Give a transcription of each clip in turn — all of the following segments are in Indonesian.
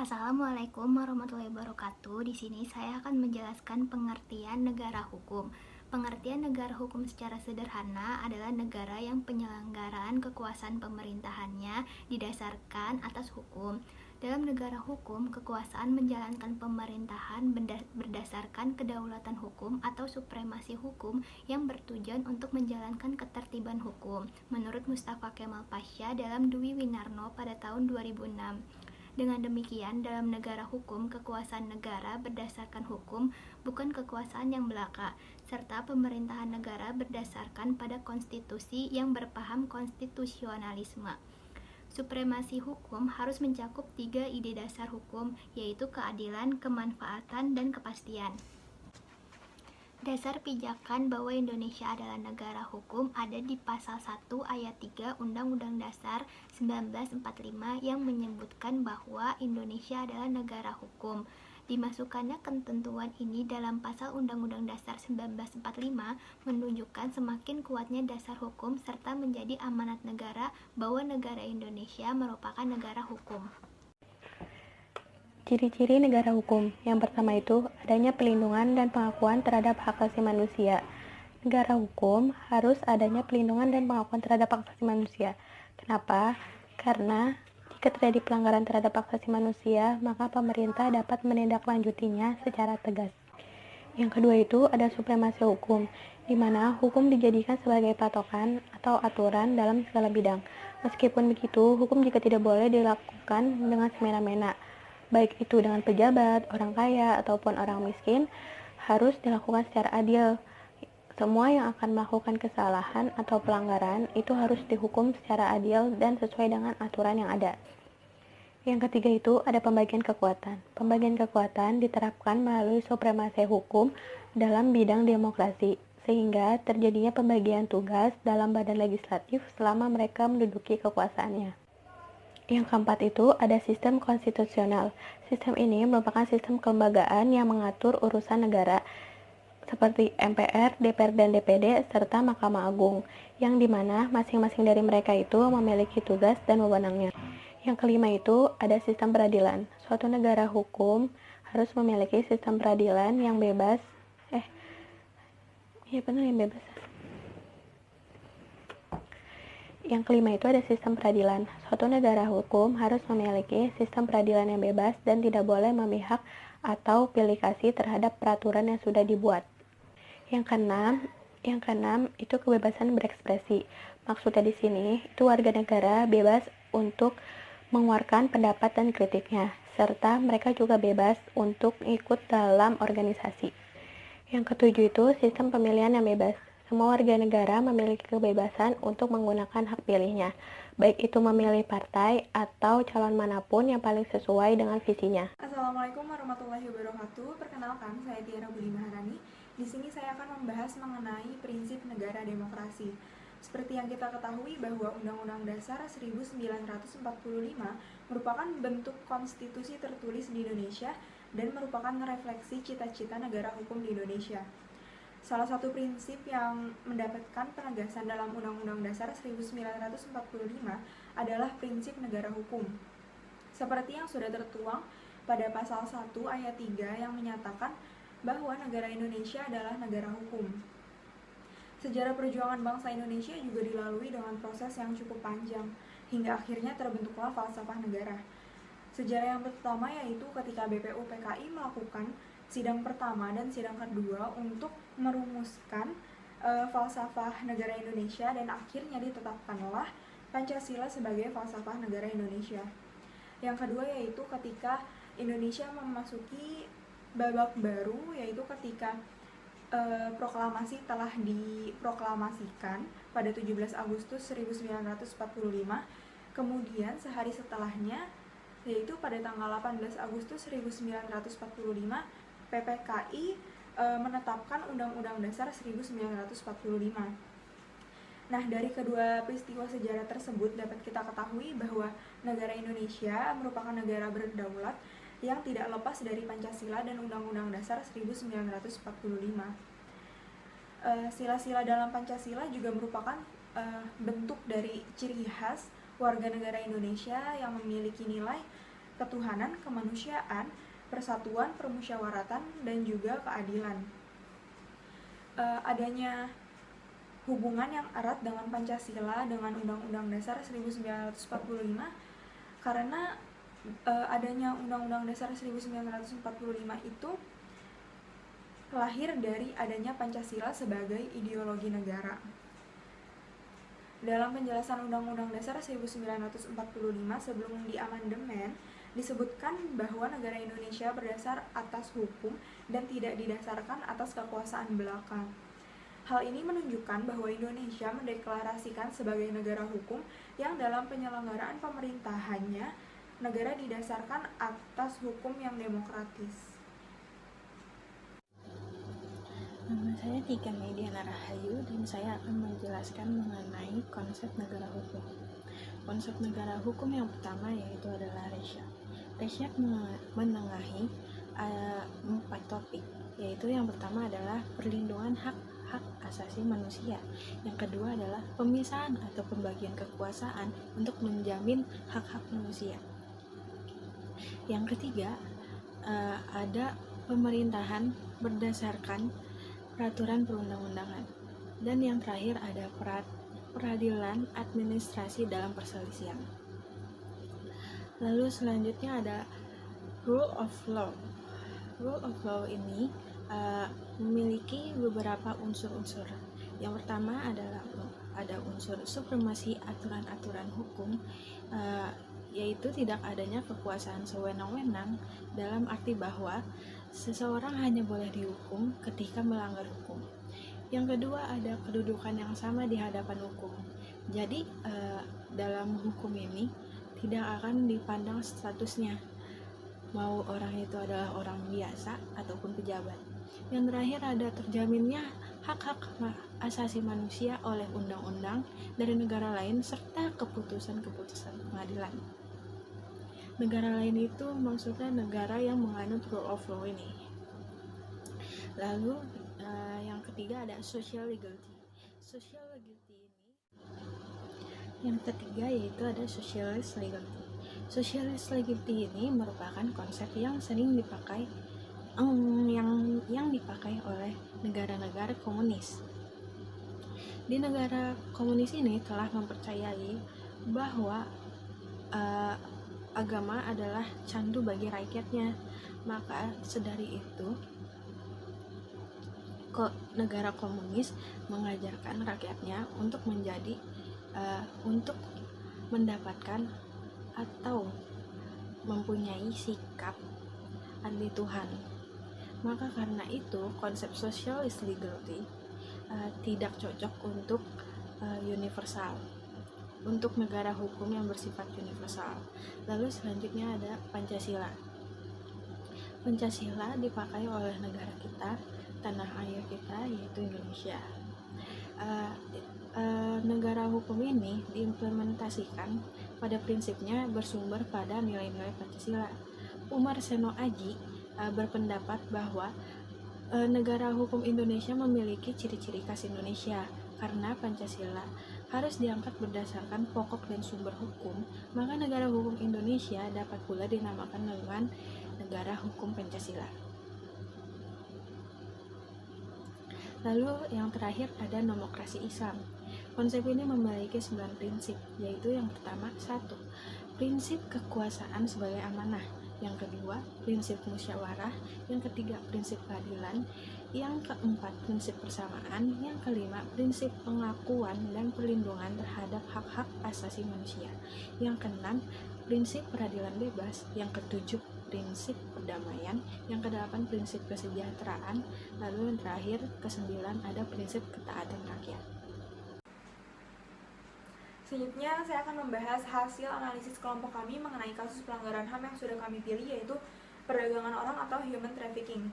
Assalamualaikum warahmatullahi wabarakatuh. Di sini saya akan menjelaskan pengertian negara hukum. Pengertian negara hukum secara sederhana adalah negara yang penyelenggaraan kekuasaan pemerintahannya didasarkan atas hukum. Dalam negara hukum, kekuasaan menjalankan pemerintahan berdasarkan kedaulatan hukum atau supremasi hukum yang bertujuan untuk menjalankan ketertiban hukum, menurut Mustafa Kemal Pasha dalam Dwi Winarno pada tahun 2006. Dengan demikian, dalam negara hukum, kekuasaan negara berdasarkan hukum bukan kekuasaan yang belaka, serta pemerintahan negara berdasarkan pada konstitusi yang berpaham konstitusionalisme. Supremasi hukum harus mencakup 3 ide dasar hukum, yaitu keadilan, kemanfaatan, dan kepastian. Dasar pijakan bahwa Indonesia adalah negara hukum ada di Pasal 1 Ayat 3 Undang-Undang Dasar 1945 yang menyebutkan bahwa Indonesia adalah negara hukum. Dimasukkannya ketentuan ini dalam Pasal Undang-Undang Dasar 1945 menunjukkan semakin kuatnya dasar hukum serta menjadi amanat negara bahwa negara Indonesia merupakan negara hukum. Ciri-ciri negara hukum. Yang pertama itu, adanya pelindungan dan pengakuan terhadap hak asasi manusia. Negara hukum harus adanya pelindungan dan pengakuan terhadap hak asasi manusia. Kenapa? Karena jika terjadi pelanggaran terhadap hak asasi manusia, maka pemerintah dapat menindaklanjutinya secara tegas. Yang kedua itu ada supremasi hukum, di mana hukum dijadikan sebagai patokan atau aturan dalam segala bidang. Meskipun begitu, hukum juga tidak boleh dilakukan dengan semena-mena, baik itu dengan pejabat, orang kaya, ataupun orang miskin, harus dilakukan secara adil. Semua yang akan melakukan kesalahan atau pelanggaran itu harus dihukum secara adil dan sesuai dengan aturan yang ada. Yang ketiga itu ada pembagian kekuatan. Pembagian kekuatan diterapkan melalui supremasi hukum dalam bidang demokrasi, sehingga terjadinya pembagian tugas dalam badan legislatif selama mereka menduduki kekuasaannya. Yang keempat itu ada sistem konstitusional. Sistem ini merupakan sistem kelembagaan yang mengatur urusan negara seperti MPR, DPR, dan DPD, serta Mahkamah Agung, yang dimana masing-masing dari mereka itu memiliki tugas dan wewenangnya. Yang kelima itu ada sistem peradilan. Suatu negara hukum harus memiliki sistem peradilan yang bebas. Yang kelima itu ada sistem peradilan. Suatu negara hukum harus memiliki sistem peradilan yang bebas dan tidak boleh memihak atau pilih kasih terhadap peraturan yang sudah dibuat. Yang keenam itu kebebasan berekspresi. Maksudnya di sini itu warga negara bebas untuk mengeluarkan pendapat dan kritiknya, serta mereka juga bebas untuk ikut dalam organisasi. Yang ketujuh itu sistem pemilihan yang bebas. Semua warga negara memiliki kebebasan untuk menggunakan hak pilihnya, baik itu memilih partai atau calon manapun yang paling sesuai dengan visinya. Assalamualaikum warahmatullahi wabarakatuh. Perkenalkan, saya Tiara Budi Maharani. Di sini saya akan membahas mengenai prinsip negara demokrasi. Seperti yang kita ketahui bahwa Undang-Undang Dasar 1945 merupakan bentuk konstitusi tertulis di Indonesia dan merupakan refleksi cita-cita negara hukum di Indonesia. Salah satu prinsip yang mendapatkan penegasan dalam Undang-Undang Dasar 1945 adalah prinsip negara hukum. Seperti yang sudah tertuang pada pasal 1 ayat 3 yang menyatakan bahwa negara Indonesia adalah negara hukum. Sejarah perjuangan bangsa Indonesia juga dilalui dengan proses yang cukup panjang, hingga akhirnya terbentuklah falsafah negara. Sejarah yang pertama yaitu ketika BPUPKI melakukan sidang pertama dan sidang kedua untuk merumuskan falsafah negara Indonesia, dan akhirnya ditetapkanlah Pancasila sebagai falsafah negara Indonesia. Yang kedua yaitu ketika Indonesia memasuki babak baru, yaitu ketika proklamasi telah diproklamasikan pada 17 Agustus 1945. Kemudian sehari setelahnya, yaitu pada tanggal 18 Agustus 1945, PPKI menetapkan Undang-Undang Dasar 1945. Nah, dari kedua peristiwa sejarah tersebut dapat kita ketahui bahwa negara Indonesia merupakan negara berdaulat yang tidak lepas dari Pancasila dan Undang-Undang Dasar 1945. Sila-sila dalam Pancasila juga merupakan bentuk dari ciri khas warga negara Indonesia yang memiliki nilai ketuhanan, kemanusiaan, persatuan, permusyawaratan, dan juga keadilan. Adanya hubungan yang erat dengan Pancasila dengan Undang-Undang Dasar 1945 karena adanya Undang-Undang Dasar 1945 itu lahir dari adanya Pancasila sebagai ideologi negara. Dalam penjelasan Undang-Undang Dasar 1945 sebelum diamandemen, disebutkan bahwa negara Indonesia berdasar atas hukum dan tidak didasarkan atas kekuasaan belaka. Hal ini menunjukkan bahwa Indonesia mendeklarasikan sebagai negara hukum yang dalam penyelenggaraan pemerintahannya, negara didasarkan atas hukum yang demokratis. Nama saya Tika Mediana Rahayu dan saya akan menjelaskan mengenai konsep negara hukum. Konsep negara hukum yang pertama yaitu adalah Resyak. Resyak menengahi 4 topik, yaitu yang pertama adalah perlindungan hak asasi manusia. Yang kedua adalah pemisahan atau pembagian kekuasaan untuk menjamin hak-hak manusia. Yang ketiga ada pemerintahan berdasarkan peraturan perundang-undangan. Dan yang terakhir ada peradilan administrasi dalam perselisihan. Lalu selanjutnya ada rule of law. Rule of law ini memiliki beberapa unsur-unsur. Yang pertama adalah ada unsur supremasi aturan-aturan hukum, yaitu tidak adanya kekuasaan sewenang-wenang dalam arti bahwa seseorang hanya boleh dihukum ketika melanggar hukum. Yang kedua ada kedudukan yang sama di hadapan hukum. Jadi dalam hukum ini tidak akan dipandang statusnya, mau orang itu adalah orang biasa ataupun pejabat. Yang terakhir ada terjaminnya hak-hak asasi manusia oleh undang-undang dari negara lain serta keputusan-keputusan pengadilan. Negara lain itu maksudnya negara yang menganut rule of law ini. Lalu yang ketiga ada social legality. Social legality ini yang ketiga yaitu ada socialist legality. Socialist legality ini merupakan konsep yang sering dipakai yang dipakai oleh negara-negara komunis. Di negara komunis ini telah mempercayai bahwa agama adalah candu bagi rakyatnya. Maka sedari itu negara komunis mengajarkan rakyatnya untuk untuk mendapatkan atau mempunyai sikap anti Tuhan. Maka karena itu konsep socialist legality tidak cocok untuk universal, untuk negara hukum yang bersifat universal. Lalu selanjutnya ada Pancasila. Pancasila dipakai oleh negara kita, tanah air kita, yaitu Indonesia. Negara hukum ini diimplementasikan pada prinsipnya bersumber pada nilai-nilai Pancasila. Umar Seno Aji berpendapat bahwa negara hukum Indonesia memiliki ciri-ciri khas Indonesia. Karena Pancasila harus diangkat berdasarkan pokok dan sumber hukum, maka negara hukum Indonesia dapat pula dinamakan dengan negara hukum Pancasila. Lalu yang terakhir ada nomokrasi Islam. Konsep ini memiliki 9 prinsip, yaitu yang pertama 1. Prinsip kekuasaan sebagai amanah. Yang kedua, prinsip musyawarah. Yang ketiga, prinsip keadilan. Yang keempat, prinsip persamaan. Yang kelima, prinsip pengakuan dan perlindungan terhadap hak-hak asasi manusia. Yang keenam, prinsip peradilan bebas. Yang ketujuh, prinsip perdamaian. Yang kedelapan, prinsip kesejahteraan. Lalu yang terakhir, kesembilan, ada prinsip ketaatan rakyat. Selanjutnya, saya akan membahas hasil analisis kelompok kami mengenai kasus pelanggaran HAM yang sudah kami pilih, yaitu perdagangan orang atau human trafficking.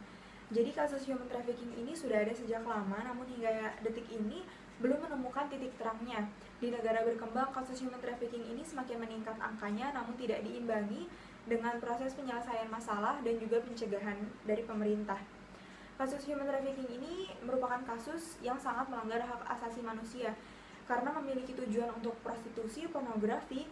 Jadi kasus human trafficking ini sudah ada sejak lama, namun hingga detik ini belum menemukan titik terangnya. Di negara berkembang, kasus human trafficking ini semakin meningkat angkanya, namun tidak diimbangi dengan proses penyelesaian masalah dan juga pencegahan dari pemerintah. Kasus human trafficking ini merupakan kasus yang sangat melanggar hak asasi manusia, karena memiliki tujuan untuk prostitusi, pornografi,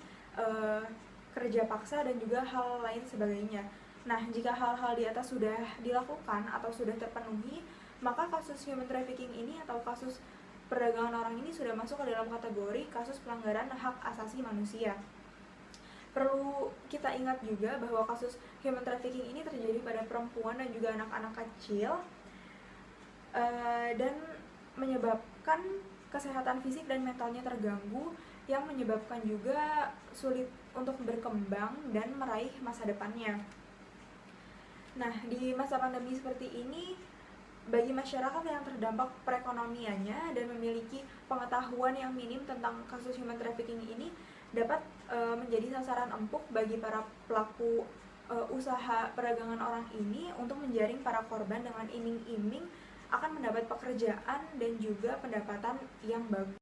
kerja paksa, dan juga hal lain sebagainya. Nah, jika hal-hal di atas sudah dilakukan atau sudah terpenuhi, maka kasus human trafficking ini atau kasus perdagangan orang ini sudah masuk ke dalam kategori kasus pelanggaran hak asasi manusia. Perlu kita ingat juga bahwa kasus human trafficking ini terjadi pada perempuan dan juga anak-anak kecil, dan menyebabkan kesehatan fisik dan mentalnya terganggu, yang menyebabkan juga sulit untuk berkembang dan meraih masa depannya. Nah, di masa pandemi seperti ini, bagi masyarakat yang terdampak perekonomiannya dan memiliki pengetahuan yang minim tentang kasus human trafficking ini dapat menjadi sasaran empuk bagi para pelaku usaha perdagangan orang ini untuk menjaring para korban dengan iming-iming akan mendapat pekerjaan dan juga pendapatan yang bagus.